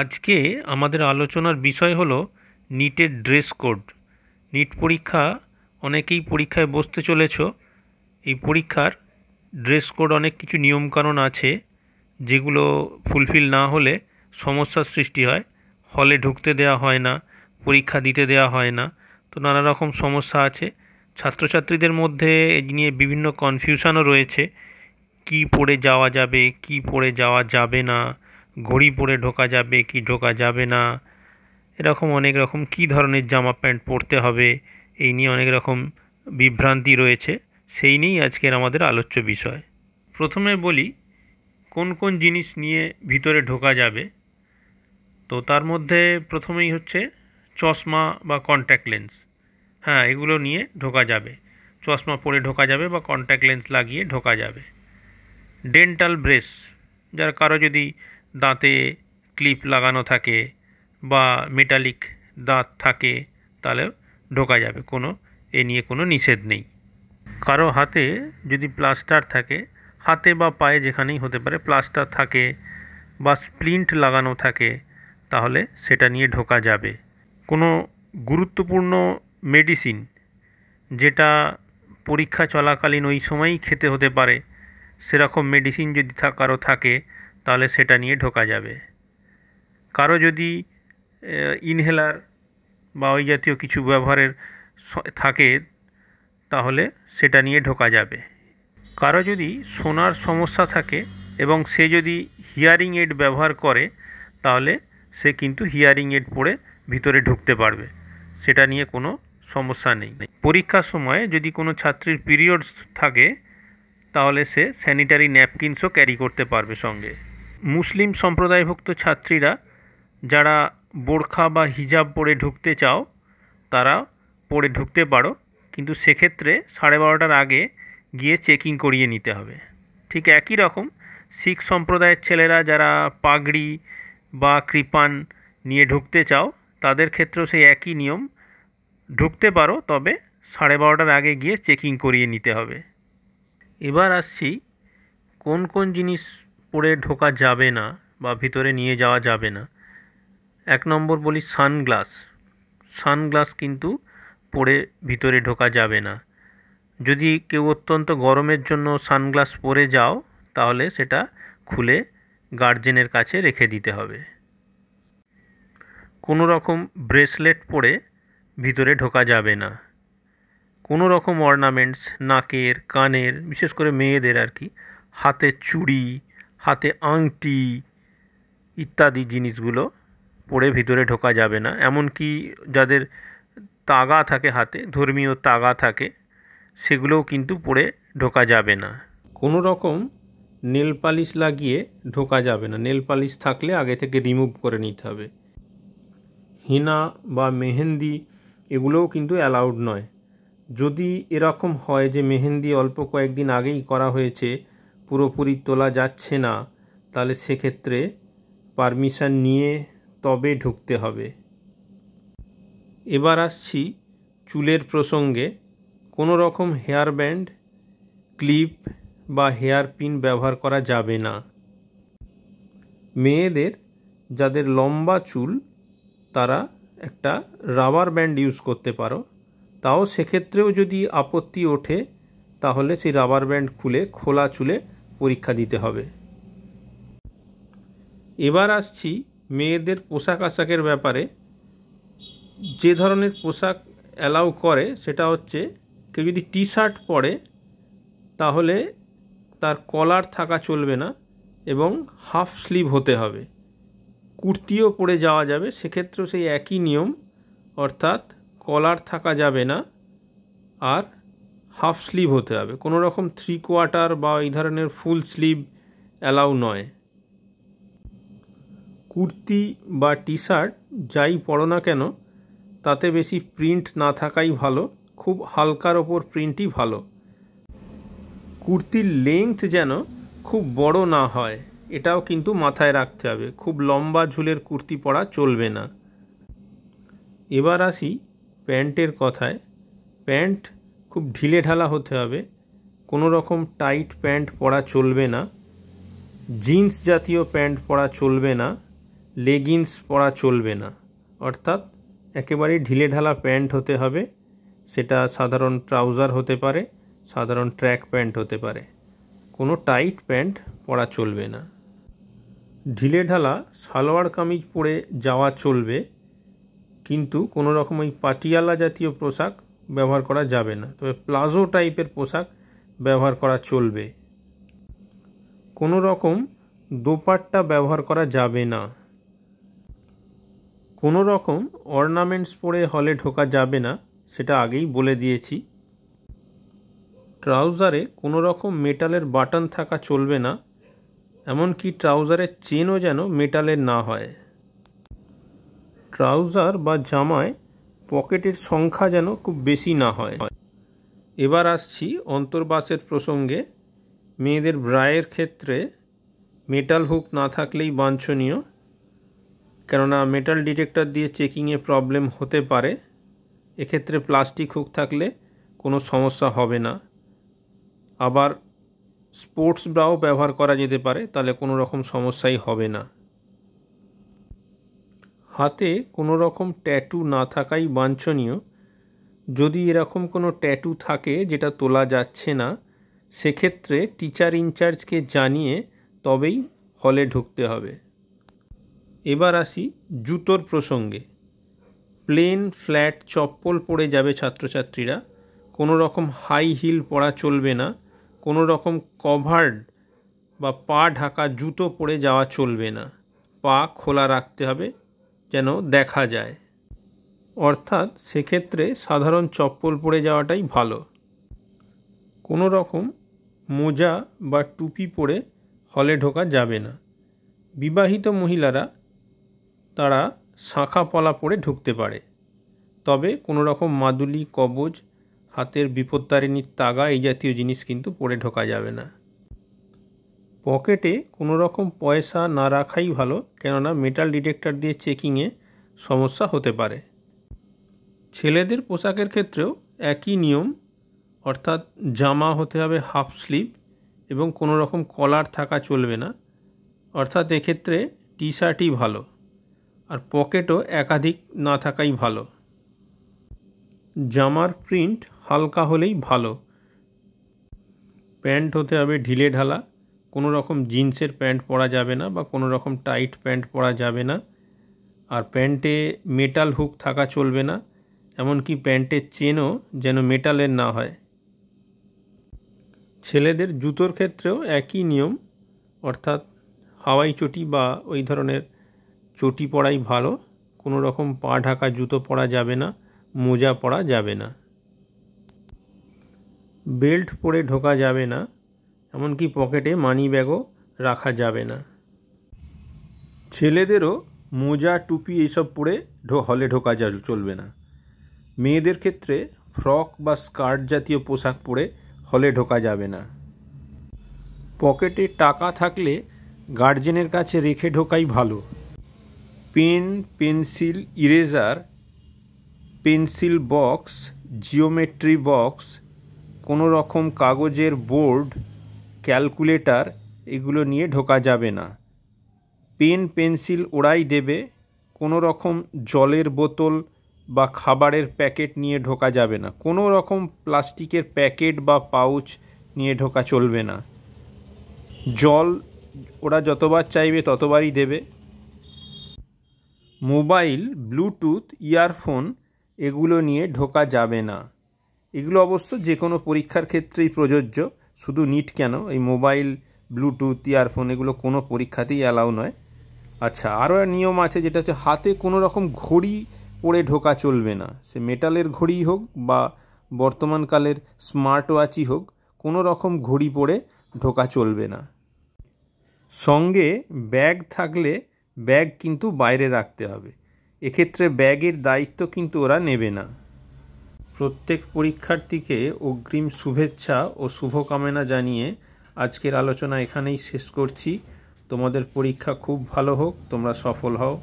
আজকে আমাদের আলোচনার বিষয় হলো নিটের ড্রেস কোড। নিট পরীক্ষা, অনেকেই পরীক্ষায় বসতে চলেছ। এই পরীক্ষার ড্রেস কোড অনেক কিছু নিয়মকানুন আছে, যেগুলো ফুলফিল না হলে সমস্যার সৃষ্টি হয়। হলে ঢুকতে দেওয়া হয় না, পরীক্ষা দিতে দেওয়া হয় না, তো নানা রকম সমস্যা আছে। ছাত্রছাত্রীদের মধ্যে এই নিয়ে বিভিন্ন কনফিউশনও রয়েছে। কি পরে যাওয়া যাবে, কি পরে যাওয়া যাবে না, ঘড়ি পরে ঢোকা যাবে কি ঢোকা যাবে না, এরকম অনেক রকম কী ধরনের জামা প্যান্ট পরতে হবে, এই নিয়ে অনেক রকম বিভ্রান্তি রয়েছে। সেই নিয়েই আজকের আমাদের আলোচ্য বিষয়। প্রথমে বলি কোন কোন জিনিস নিয়ে ভিতরে ঢোকা যাবে। তো তার মধ্যে প্রথমেই হচ্ছে চশমা বা কন্ট্যাক্ট লেন্স। হ্যাঁ, এগুলো নিয়ে ঢোকা যাবে। চশমা পরে ঢোকা যাবে বা কন্ট্যাক্ট লেন্স লাগিয়ে ঢোকা যাবে। ডেন্টাল ব্রেস, যার কারো যদি দাঁতে ক্লিপ লাগানো থাকে বা মেটালিক দাঁত থাকে, তাহলে ঢোকা যাবে, এ নিয়ে কোনো নিষেধ নেই। কারো হাতে যদি প্লাস্টার থাকে, হাতে বা পায়ে যেখানেই হতে পারে প্লাস্টার থাকে বা স্প্লিন্ট লাগানো থাকে, তাহলে সেটা নিয়ে ঢোকা যাবে। কোনো গুরুত্বপূর্ণ মেডিসিন যেটা পরীক্ষা চলাকালীন ওই সময়ই খেতে হতে পারে, সেরকম মেডিসিন যদি কারো থাকে, তাহলে সেটা নিয়ে ঢোকা যাবে। কারো যদি ইনহেলার বা ওই জাতীয় কিছু ব্যবহারের থাকে, তাহলে সেটা নিয়ে ঢোকা যাবে। কারো যদি শোনার সমস্যা থাকে এবং সে যদি হিয়ারিং এইড ব্যবহার করে, তাহলে সে কিন্তু হিয়ারিং এইড পরে ভিতরে ঢুকতে পারবে, সেটা নিয়ে কোনো সমস্যা নেই। পরীক্ষার সময় যদি কোনো ছাত্রীর পিরিয়ডস থাকে, তাহলে সে স্যানিটারি ন্যাপকিনসও ক্যারি করতে পারবে সঙ্গে। মুসলিম সম্প্রদায়ভুক্ত ছাত্রীরা যারা বোরখা বা হিজাব পরে ঢুকতে চাও, তারা পরে ঢুকতে পারো, কিন্তু সেক্ষেত্রে 12:30টার আগে গিয়ে চেকিং করিয়ে নিতে হবে। ঠিক একই রকম শিখ সম্প্রদায়ের ছেলেরা যারা পাগড়ি বা কৃপান নিয়ে ঢুকতে চাও, তাদের ক্ষেত্রেও সেই একই নিয়ম। ঢুকতে পারো, তবে 12:30টার আগে গিয়ে চেকিং করিয়ে নিতে হবে। এবার আসছি কোন কোন জিনিস পরে ঢোকা যাবে না বা ভিতরে নিয়ে যাওয়া যাবে না। 1 নম্বর বলি সানগ্লাস। সানগ্লাস কিন্তু পরে ভিতরে ঢোকা যাবে না। যদি কেউ অত্যন্ত গরমের জন্য সানগ্লাস পরে যাও, তাহলে সেটা খুলে গার্জেনের কাছে রেখে দিতে হবে। কোনো রকম ব্রেসলেট পরে ভিতরে ঢোকা যাবে না। কোনো রকম অর্নামেন্টস, নাকের, কানের, বিশেষ করে মেয়েদের আর কি, হাতে চুড়ি, হাতে আংটি ইত্যাদি জিনিসগুলো পরে ভিতরে ঢোকা যাবে না। এমনকি যাদের তাগা থাকে, হাতে ধর্মীয় তাগা থাকে, সেগুলোও কিন্তু পরে ঢোকা যাবে না। কোনো রকম নেল পালিশ লাগিয়ে ঢোকা যাবে না। নেল পালিশ থাকলে আগে থেকে রিমুভ করে নিতে হবে। হিনা বা মেহেন্দি এগুলোও কিন্তু অ্যালাউড নয়। যদি এরকম হয় যে মেহেন্দি অল্প কয়েকদিন আগেই করা হয়েছে, পুরোপুরি তোলা যাচ্ছে না, তাহলে সেক্ষেত্রে পারমিশন নিয়ে তবে ঢুকতে হবে। এবার আসছি চুলের প্রসঙ্গে। কোনো রকম হেয়ার ব্যান্ড, ক্লিপ বা হেয়ার পিন ব্যবহার করা যাবে না। মেয়েদের যাদের লম্বা চুল, তারা একটা রাবার ব্যান্ড ইউজ করতে পারো। তাও সেক্ষেত্রেও যদি আপত্তি ওঠে, তাহলে সেই রাবার ব্যান্ড খুলে খোলা চুলে পরীক্ষা দিতে হবে। এবার আসছি মেয়েদের পোশাক আশাকের ব্যাপারে। যে ধরনের পোশাক অ্যালাউ করে সেটা হচ্ছে, কেউ যদি টি শার্ট পরে, তাহলে তার কলার থাকা চলবে না এবং হাফ স্লিভ হতে হবে। কুর্তিও পরে যাওয়া যাবে, সেক্ষেত্রেও সেই একই নিয়ম, অর্থাৎ কলার থাকা যাবে না আর হাফ স্লিভ হতে হবে। কোনো রকম 3/4 বা এই ধরনের ফুল স্লিভ অ্যালাউ নয়। কুর্তি বা টি শার্ট যাই পরো না কেন, তাতে বেশি প্রিন্ট না থাকাই ভালো, খুব হালকার ওপর প্রিন্টই ভালো। কুর্তির লেংথ যেন খুব বড় না হয়, এটাও কিন্তু মাথায় রাখতে হবে। খুব লম্বা ঝুলের কুর্তি পরা চলবে না। এবার আসি প্যান্টের কথায়। প্যান্ট খুব ঢিলে ঢালা হতে হবে, কোনো রকম টাইট প্যান্ট পরা চলবে না। জিন্স জাতীয় প্যান্ট পরা চলবে না। লেগিংস পরা চলবে না, অর্থাৎ একেবারেই ঢিলেঢালা প্যান্ট হতে হবে। সেটা সাধারণ ট্রাউজার হতে পারে, সাধারণ ট্র্যাক প্যান্ট হতে পারে, কোনো টাইট প্যান্ট পরা চলবে না। ঢিলেঢালা সালোয়ার কামিজ পরে যাওয়া চলবে, কিন্তু কোনো রকম ওই পাটিয়ালা জাতীয় পোশাক ব্যবহার করা যাবে না। তবে প্লাজো টাইপের পোশাক ব্যবহার করা চলবে। কোনো রকম দোপাট্টা ব্যবহার করা যাবে না। কোনো রকম অর্নামেন্টস পরে হলে ঢোকা যাবে না, সেটা আগেই বলে দিয়েছি। ট্রাউজারে কোনো রকম মেটালের বাটন থাকা চলবে না, এমনকি ট্রাউজারের চেনও যেন মেটালের না হয়। ট্রাউজার বা জামায় পকেটের সংখ্যা যেন খুব বেশি না হয়। এবার আসছি অন্তর্বাসের প্রসঙ্গে। মেয়েদের ব্রায়ের ক্ষেত্রে মেটাল হুক না থাকলেই বাঞ্ছনীয়, কেননা মেটাল ডিটেক্টর দিয়ে চেকিংয়ে প্রবলেম হতে পারে। এক্ষেত্রে প্লাস্টিক হুক থাকলে কোনো সমস্যা হবে না। আবার স্পোর্টস ব্রাও ব্যবহার করা যেতে পারে, তাহলে কোনো রকম সমস্যাই হবে না। হাতে কোনো রকম ট্যাটু না থাকাই বাঞ্ছনীয়। যদি এরকম কোনো ট্যাটু থাকে যেটা তোলা যাচ্ছে না, সেক্ষেত্রে টিচার ইনচার্জকে জানিয়ে তবেই হলে ঢুকতে হবে। এবার আসি জুতোর প্রসঙ্গে। প্লেন ফ্ল্যাট চপ্পল পরে যাবে ছাত্রছাত্রীরা, কোনো রকম হাই হিল পরা চলবে না। কোনো রকম কভার্ড বা পা ঢাকা জুতো পরে যাওয়া চলবে না। পা খোলা রাখতে হবে যেন দেখা যায়, অর্থাৎ সেক্ষেত্রে সাধারণ চপ্পল পরে যাওয়াটাই ভালো। কোনো রকম মোজা বা টুপি পরে হলে ঢোকা যাবে না। বিবাহিত মহিলারা তারা শাঁখা পলা পরে ঢুকতে পারে, তবে কোনো রকম মাদুলি, কবজ, হাতের বিপত্তারিণীর তাগা এই জাতীয় জিনিস কিন্তু পরে ঢোকা যাবে না। পকেটে কোনো রকম পয়সা না রাখাই ভালো, কেননা মেটাল ডিটেক্টর দিয়ে চেকিংয়ে সমস্যা হতে পারে। ছেলেদের পোশাকের ক্ষেত্রেও একই নিয়ম, অর্থাৎ জামা হতে হবে হাফ স্লিভ এবং কোনো রকম কলার থাকা চলবে না, অর্থাৎ এক্ষেত্রে টি শার্টই ভালো। আর পকেটও একাধিক না থাকাই ভালো। জামার প্রিন্ট হালকা হলেই ভালো। প্যান্ট হতে হবে ঢিলেঢালা, কোনো রকম জিন্সের প্যান্ট পরা যাবে না বা কোনো রকম টাইট প্যান্ট পরা যাবে না। আর প্যান্টে মেটাল হুক থাকা চলবে না, এমনকি প্যান্টের চেনও যেন মেটালের না হয়। ছেলেদের জুতোর ক্ষেত্রেও একই নিয়ম, অর্থাৎ হাওয়াই চটি বা ওই ধরনের চটি পরাই ভালো। কোনো রকম পা ঢাকা জুতো পরা যাবে না, মোজা পরা যাবে না। বেল্ট পরে ঢোকা যাবে না, এমনকি পকেটে মানি ব্যাগও রাখা যাবে না। ছেলেদেরও মোজা, টুপি এইসব পরে হলে ঢোকা চলবে না। মেয়েদের ক্ষেত্রে ফ্রক বা স্কার্ট জাতীয় পোশাক পরে হলে ঢোকা যাবে না। পকেটে টাকা থাকলে গার্জেনের কাছে রেখে ঢোকাই ভালো। Pen, pencil, eraser, pencil box, geometry box, কোনো রকম কাগজের বোর্ড, ক্যালকুলেটর এগুলো নিয়ে ঢোকা যাবে না। পেন পেন্সিল ওরাই দেবে, কোনো রকম জলের বোতল বা খাবারের প্যাকেট নিয়ে ঢোকা যাবে না। কোনো রকম প্লাস্টিকের প্যাকেট বা পাউচ নিয়ে ঢোকা চলবে না। জল ওরা যতবার চাইবে ততবারই দেবে। মোবাইল, ব্লুটুথ, ইয়ারফোন এগুলো নিয়ে ঢোকা যাবে না। এগুলো অবশ্য যে কোনো পরীক্ষার ক্ষেত্রেই প্রযোজ্য, শুধু নিট কেন, এই মোবাইল, ব্লুটুথ, ইয়ারফোন এগুলো কোনো পরীক্ষাতেই অ্যালাউ নয়। আচ্ছা, আরও নিয়ম আছে, যেটা হচ্ছে হাতে কোনো রকম ঘড়ি পরে ঢোকা চলবে না। সে মেটালের ঘড়ি হোক বা বর্তমানকালের স্মার্ট ওয়াচই হোক, কোনো রকম ঘড়ি পরে ঢোকা চলবে না। সঙ্গে ব্যাগ থাকলে ব্যাগ কিন্তু বাইরে রাখতে হবে। এক্ষেত্রে ব্যাগের দায়িত্ব কিন্তু ওরা নেবে না। প্রত্যেক পরীক্ষার্থীকে অগ্রিম শুভেচ্ছা ও শুভকামনা জানিয়ে আজকের আলোচনা এখানেই শেষ করছি। তোমাদের পরীক্ষা খুব ভালো হোক, তোমরা সফল হও।